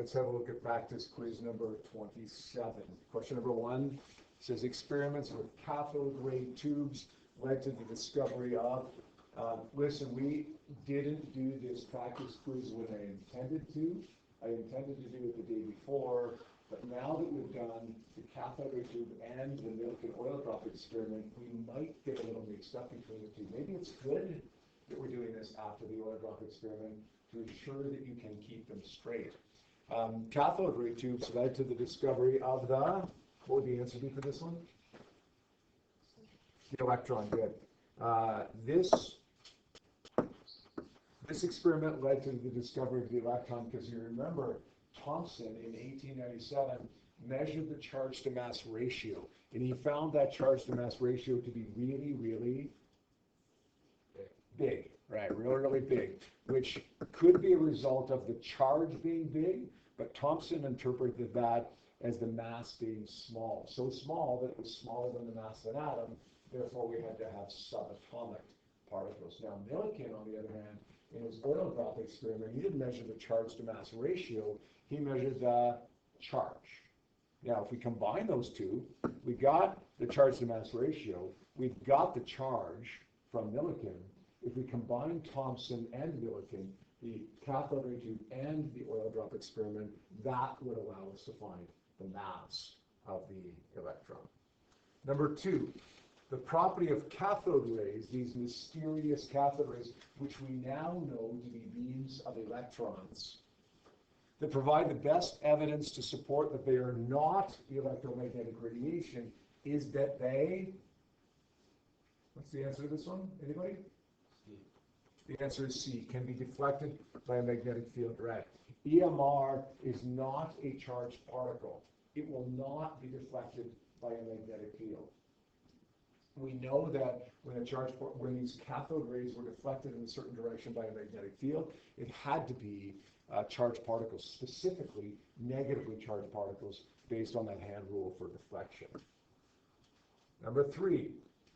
Let's have a look at practice quiz number 27. Question number 1 says experiments with cathode ray tubes led to the discovery of. Listen, we didn't do this practice quiz when I intended to. I intended to do it the day before, but now that we've done the cathode ray tube and the milk and oil drop experiment, we might get a little mixed up between the two. Maybe it's good that we're doing this after the oil drop experiment to ensure that you can keep them straight. Cathode ray tubes led to the discovery of the, what would the answer be for this one? The electron, good. This experiment led to the discovery of the electron because you remember Thomson in 1897 measured the charge to mass ratio, and he found that charge to mass ratio to be really, really big, right? Really, really big, which could be a result of the charge being big, but Thomson interpreted that as the mass being small. So small that it was smaller than the mass of an atom, therefore we had to have subatomic particles. Now Millikan, on the other hand, in his oil drop experiment, he didn't measure the charge to mass ratio, he measured the charge. Now if we combine those two, we got the charge to mass ratio, we've got the charge from Millikan. If we combine Thomson and Millikan, the cathode ray tube and the oil drop experiment, that would allow us to find the mass of the electron. Number 2, the property of cathode rays, these mysterious cathode rays, which we now know to be beams of electrons, that provide the best evidence to support that they are not electromagnetic radiation, is that they, what's the answer to this one? Anybody? The answer is C, can be deflected by a magnetic field direct. EMR is not a charged particle. It will not be deflected by a magnetic field. We know that when these cathode rays were deflected in a certain direction by a magnetic field, it had to be charged particles, specifically negatively charged particles, based on that hand rule for deflection. Number 3,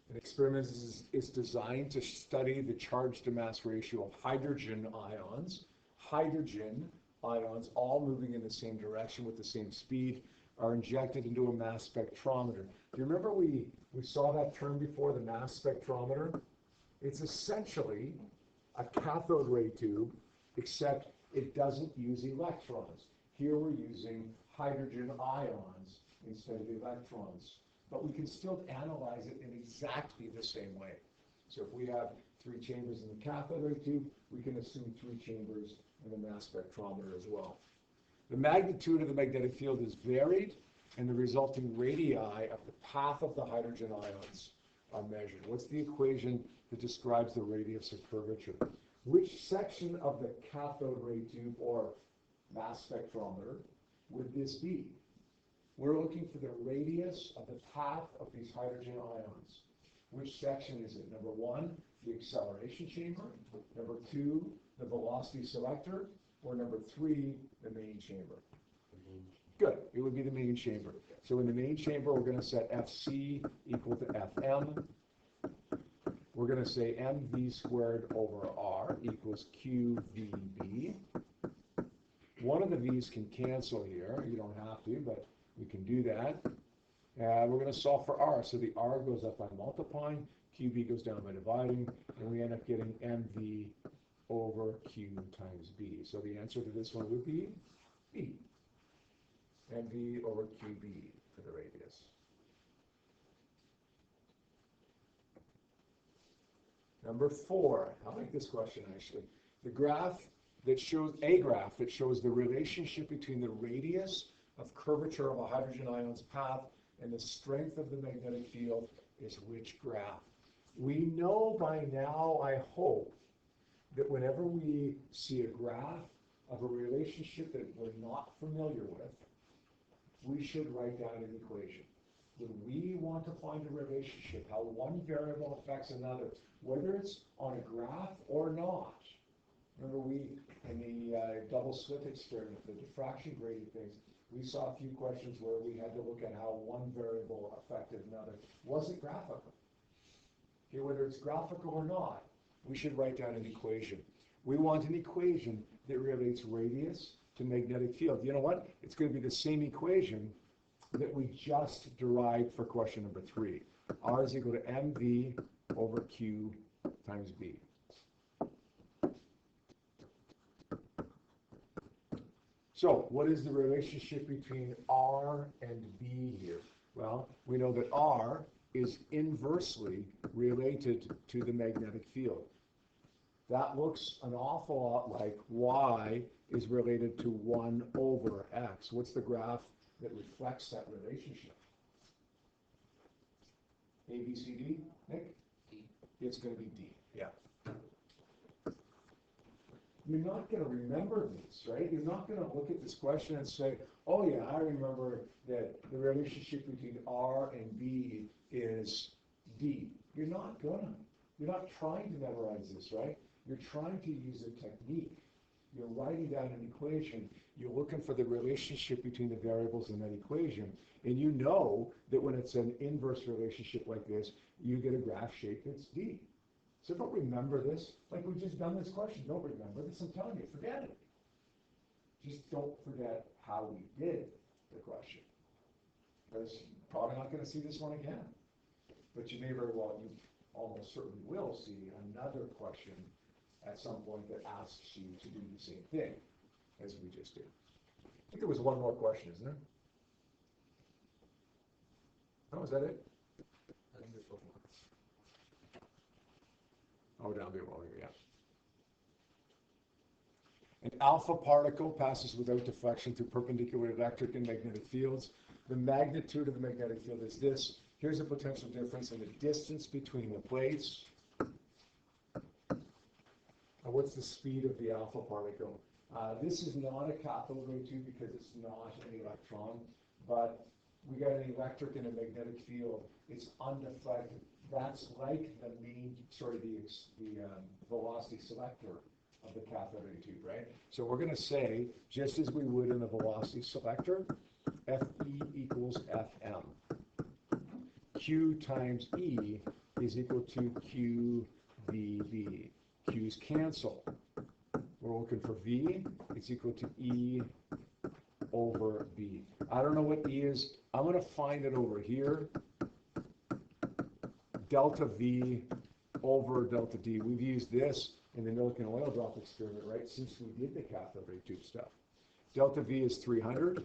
an experiment is designed to study the charge to mass ratio of hydrogen ions. Hydrogen ions, all moving in the same direction with the same speed, are injected into a mass spectrometer. Do you remember we saw that term before, the mass spectrometer? It's essentially a cathode ray tube, except it doesn't use electrons. Here we're using hydrogen ions instead of electrons. But we can still analyze it in exactly the same way. So if we have 3 chambers in the cathode ray tube, we can assume 3 chambers in the mass spectrometer as well. The magnitude of the magnetic field is varied, and the resulting radii of the path of the hydrogen ions are measured. What's the equation that describes the radius of curvature? Which section of the cathode ray tube or mass spectrometer would this be? We're looking for the radius of the path of these hydrogen ions. Which section is it? Number 1, the acceleration chamber. Number 2, the velocity selector. Or number 3, the main chamber. Good, it would be the main chamber. So in the main chamber, we're going to set FC equal to FM. We're going to say MV squared over R equals QVB. One of the V's can cancel here. You don't have to, but we can do that. And we're going to solve for R. So the R goes up by multiplying, QB goes down by dividing, and we end up getting MV over Q times B. So the answer to this one would be B. MV over QB for the radius. Number 4, I like this question actually. A graph that shows the relationship between the radius of curvature of a hydrogen ion's path and the strength of the magnetic field is which graph? We know by now, I hope, that whenever we see a graph of a relationship that we're not familiar with, we should write down an equation. When we want to find a relationship, how one variable affects another, whether it's on a graph or not. Remember in the double slit experiment, the diffraction gradient things, we saw a few questions where we had to look at how one variable affected another. Was it graphical? Okay, whether it's graphical or not, we should write down an equation. We want an equation that relates radius to magnetic field. You know what? It's going to be the same equation that we just derived for question number 3. R is equal to mv over q times b. So what is the relationship between R and B here? Well, we know that R is inversely related to the magnetic field. That looks an awful lot like Y is related to 1 over X. What's the graph that reflects that relationship? A, B, C, D, Nick? D. It's going to be D, yeah. You're not going to remember this, right? You're not going to look at this question and say, oh yeah, I remember that the relationship between R and B is D. You're not gonna. You're not trying to memorize this, right? You're trying to use a technique. You're writing down an equation. You're looking for the relationship between the variables in that equation. And you know that when it's an inverse relationship like this, you get a graph shape that's D. So don't remember this. Like we've just done this question. Don't remember this. I'm telling you, forget it. Just don't forget how we did the question. Because you're probably not going to see this one again. But you may very well, you almost certainly will see another question at some point that asks you to do the same thing as we just did. I think there was one more question, isn't there? Oh, is that it? I think there's one more. Oh, down below here, yeah. An alpha particle passes without deflection through perpendicular electric and magnetic fields. The magnitude of the magnetic field is this. Here's a potential difference in the distance between the plates. What's the speed of the alpha particle? This is not a cathode ray tube because it's not an electron, but we got an electric and a magnetic field. It's undeflected. That's like the velocity selector of the cathode ray tube, right? So we're going to say, just as we would in the velocity selector, Fe equals Fm. Q times E is equal to QVB. Q's cancel. We're looking for V. It's equal to E over B. I don't know what E is. I'm going to find it over here. Delta V over delta D. We've used this in the milk and oil drop experiment, right, since we did the cathode ray tube stuff. Delta V is 300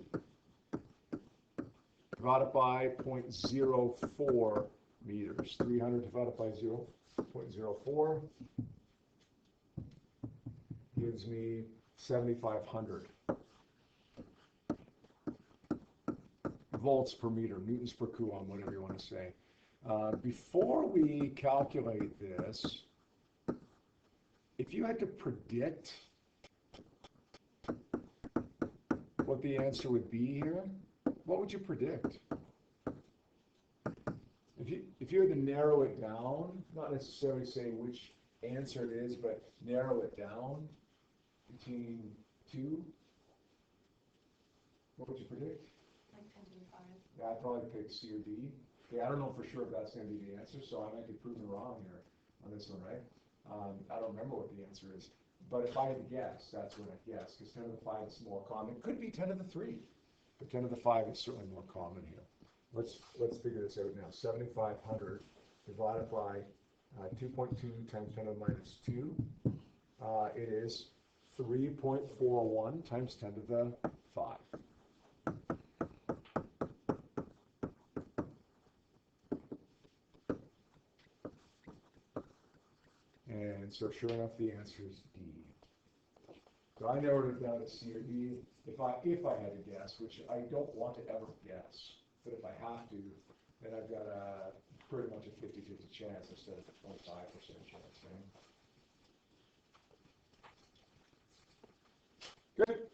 divided by 0.04 meters. 300 divided by 0.04 gives me 7,500 volts per meter, newtons per coulomb, whatever you want to say. Before we calculate this, if you had to predict what the answer would be here, what would you predict? If you had to narrow it down, not necessarily say which answer it is, but narrow it down between two, what would you predict? Like 10 to the 5. Yeah, I'd probably pick C or D. Yeah, I don't know for sure if that's going to be the answer, so I might be proven wrong here on this one, right? I don't remember what the answer is. But if I had to guess, that's what I'd guess, because 10 to the 5 is more common. It could be 10 to the 3, but 10 to the 5 is certainly more common here. Let's figure this out now. 7,500 divided by 2.2 times 10 to the minus 2. It is 3.41 times 10 to the 5. And so sure enough, the answer is D. So I narrowed it down to C or D. If I had to guess, which I don't want to ever guess, but if I have to, then I've got a pretty much a 50-50 chance instead of a 25% chance. Right? Good.